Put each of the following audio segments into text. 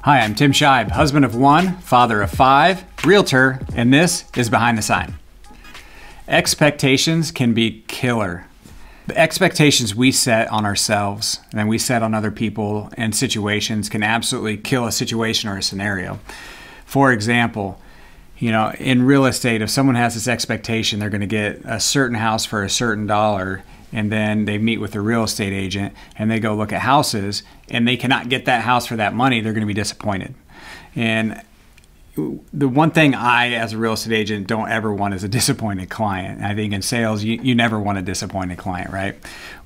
Hi, I'm Tim Scheib, husband of one, father of five, realtor, and this is Behind the Sign. Expectations can be killer. The expectations we set on ourselves and we set on other people and situations can absolutely kill a situation or a scenario. For example, in real estate, if someone has this expectation they're going to get a certain house for a certain dollar, and then they meet with a real estate agent and they go look at houses and they cannot get that house for that money, they're going to be disappointed. And the one thing I, as a real estate agent, don't ever want is a disappointed client. I think in sales, you never want a disappointed client, right?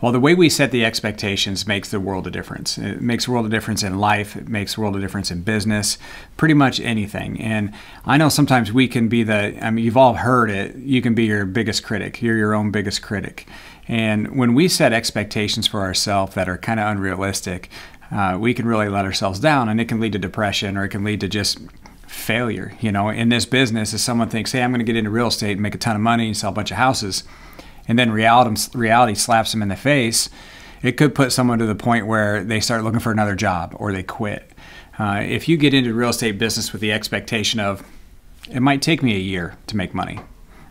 Well, the way we set the expectations makes the world of difference. It makes a world of difference in life. It makes a world of difference in business, pretty much anything. And I know sometimes we can be you've all heard it, you can be your biggest critic. You're your own biggest critic. And when we set expectations for ourselves that are kind of unrealistic, we can really let ourselves down, and it can lead to depression, or it can lead to just failure. In this business, if someone thinks, hey, I'm going to get into real estate and make a ton of money and sell a bunch of houses, and then reality slaps them in the face, it could put someone to the point where they start looking for another job or they quit. If you get into real estate business with the expectation of, it might take me a year to make money,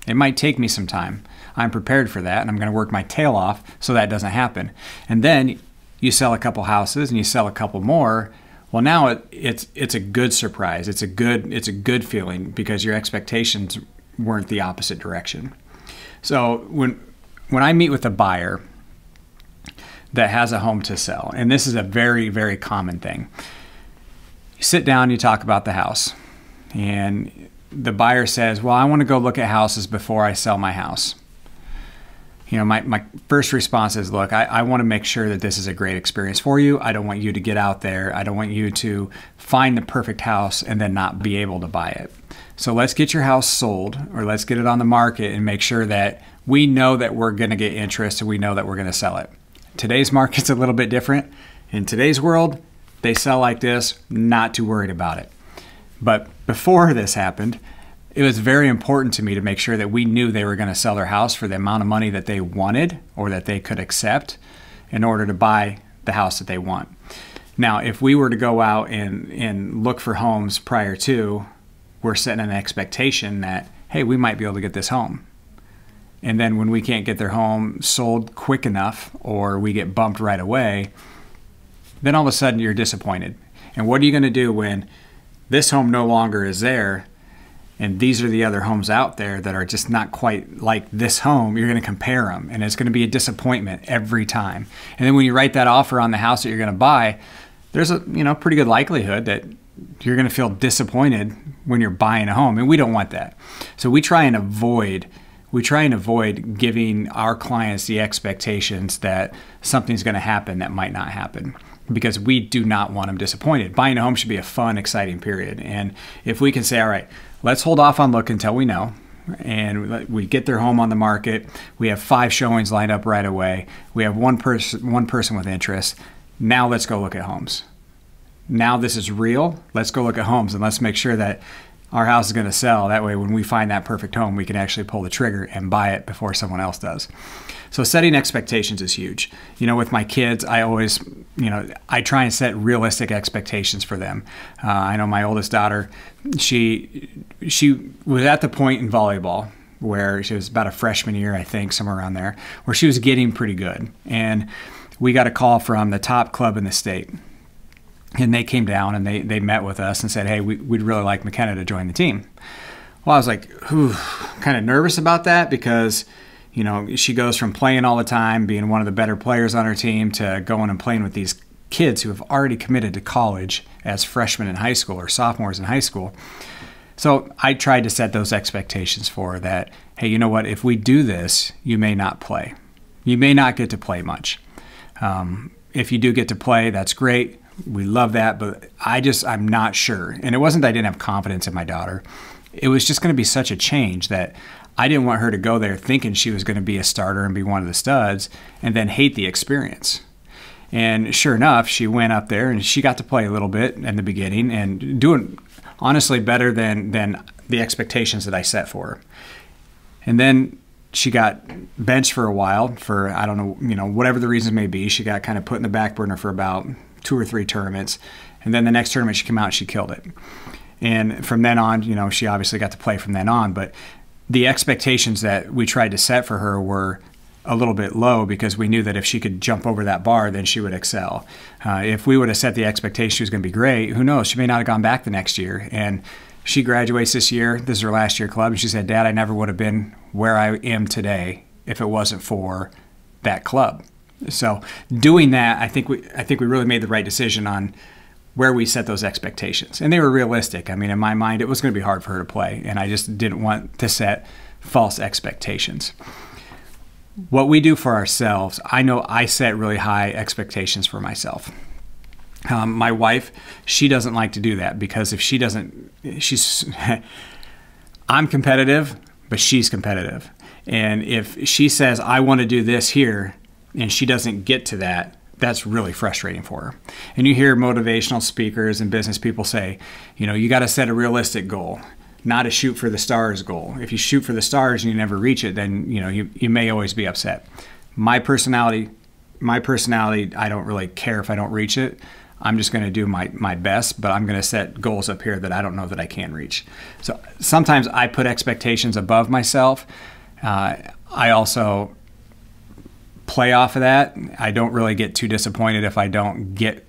it might take me some time, I'm prepared for that and I'm going to work my tail off so that doesn't happen. And then you sell a couple houses and you sell a couple more. Well, now it's a good surprise. It's a good feeling because your expectations weren't the opposite direction. So when I meet with a buyer that has a home to sell, and this is a very, very common thing, you sit down, you talk about the house, and the buyer says, well, I want to go look at houses before I sell my house. My first response is, look, I want to make sure that this is a great experience for you. I don't want you to get out there. I don't want you to find the perfect house and then not be able to buy it. So let's get your house sold, or let's get it on the market and make sure that we know that we're going to get interest and we know that we're going to sell it. Today's market's a little bit different. In today's world, they sell like this, not too worried about it. But before this happened, it was very important to me to make sure that we knew they were going to sell their house for the amount of money that they wanted or that they could accept in order to buy the house that they want. Now, if we were to go out and look for homes prior to, we're setting an expectation that, hey, we might be able to get this home. And then when we can't get their home sold quick enough or we get bumped right away, then all of a sudden you're disappointed. And what are you going to do when this home no longer is there and these are the other homes out there that are just not quite like this home? You're going to compare them, and it's going to be a disappointment every time. And then when you write that offer on the house that you're going to buy, there's a pretty good likelihood that you're going to feel disappointed when you're buying a home, and we don't want that. So we try and avoid giving our clients the expectations that something's going to happen that might not happen, because we do not want them disappointed. Buying a home should be a fun, exciting period. And if we can say, all right, let's hold off on look until we know, and we get their home on the market, we have 5 showings lined up right away, we have one person with interest, now let's go look at homes. Now this is real, let's go look at homes, and let's make sure that our house is going to sell. That way, when we find that perfect home, we can actually pull the trigger and buy it before someone else does. So setting expectations is huge. With my kids, I always, I try and set realistic expectations for them. I know my oldest daughter, she was at the point in volleyball where she was about a freshman year, I think, somewhere around there, where she was getting pretty good. And we got a call from the top club in the state. And they came down and they met with us and said, hey, we'd really like McKenna to join the team. Well, I was like, kind of nervous about that because, she goes from playing all the time, being one of the better players on her team, to going and playing with these kids who have already committed to college as freshmen in high school or sophomores in high school. So I tried to set those expectations for her that, hey, you know what? If we do this, you may not play. You may not get to play much. If you do get to play, that's great. We love that, but I'm not sure. And it wasn't that I didn't have confidence in my daughter. It was just going to be such a change that I didn't want her to go there thinking she was going to be a starter and be one of the studs and then hate the experience. And sure enough, she went up there and she got to play a little bit in the beginning and doing honestly better than the expectations that I set for her. And then she got benched for a while for, I don't know, whatever the reasons may be. She got kind of put in the back burner for about 2 or 3 tournaments. And then the next tournament she came out and she killed it. And from then on, you know, she obviously got to play from then on. But the expectations that we tried to set for her were a little bit low because we knew that if she could jump over that bar, then she would excel. If we would have set the expectation she was going to be great, who knows? She may not have gone back the next year. And she graduates this year. This is her last year club. And she said, Dad, I never would have been where I am today if it wasn't for that club. So doing that, I think we really made the right decision on where we set those expectations. And they were realistic. I mean, in my mind, it was going to be hard for her to play. And I just didn't want to set false expectations. What we do for ourselves, I know I set really high expectations for myself. My wife, she doesn't like to do that because if she doesn't, I'm competitive, but she's competitive. And if she says, I want to do this here, and she doesn't get to that, that's really frustrating for her. And you hear motivational speakers and business people say, you know, you got to set a realistic goal, not a shoot for the stars goal. If you shoot for the stars and you never reach it, then you know you may always be upset. My personality, I don't really care if I don't reach it. I'm just going to do my best, but I'm going to set goals up here that I don't know that I can reach. So sometimes I put expectations above myself. I also play off of that. I don't really get too disappointed if I don't get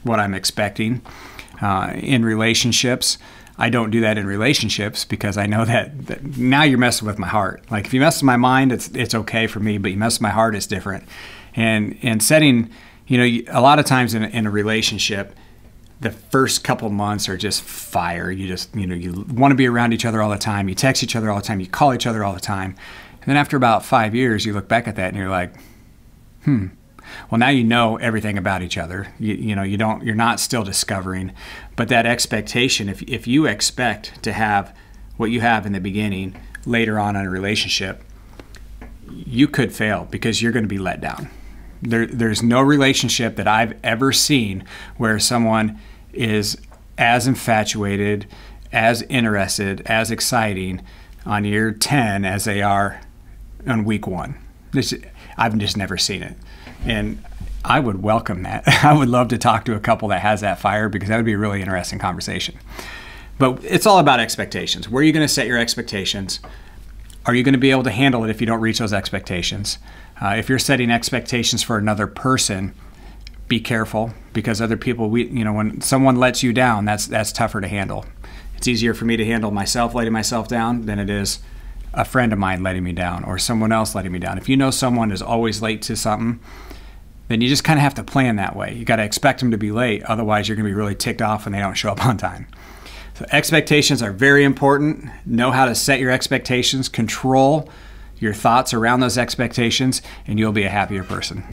what I'm expecting. In relationships, I don't do that in relationships because I know that now you're messing with my heart. Like if you mess with my mind, it's okay for me, but you mess with my heart, it's different. And setting, you know, a lot of times in a relationship, the first couple months are just fire. You just, you know, you want to be around each other all the time. You text each other all the time. You call each other all the time. And then after about 5 years, you look back at that and you're like, well, now you know everything about each other. You're not still discovering, but that expectation, if you expect to have what you have in the beginning later on in a relationship, you could fail because you're going to be let down. There's no relationship that I've ever seen where someone is as infatuated, as interested, as exciting on year 10 as they are on week 1. I've just never seen it. And I would welcome that. I would love to talk to a couple that has that fire because that would be a really interesting conversation. But it's all about expectations. Where are you going to set your expectations? Are you going to be able to handle it if you don't reach those expectations? If you're setting expectations for another person, be careful because other people, when someone lets you down, that's tougher to handle. It's easier for me to handle myself letting myself down than it is a friend of mine letting me down or someone else letting me down. If you know someone is always late to something, then you just kind of have to plan that way. You got to expect them to be late. Otherwise, you're going to be really ticked off when they don't show up on time. So expectations are very important. Know how to set your expectations, control your thoughts around those expectations, and you'll be a happier person.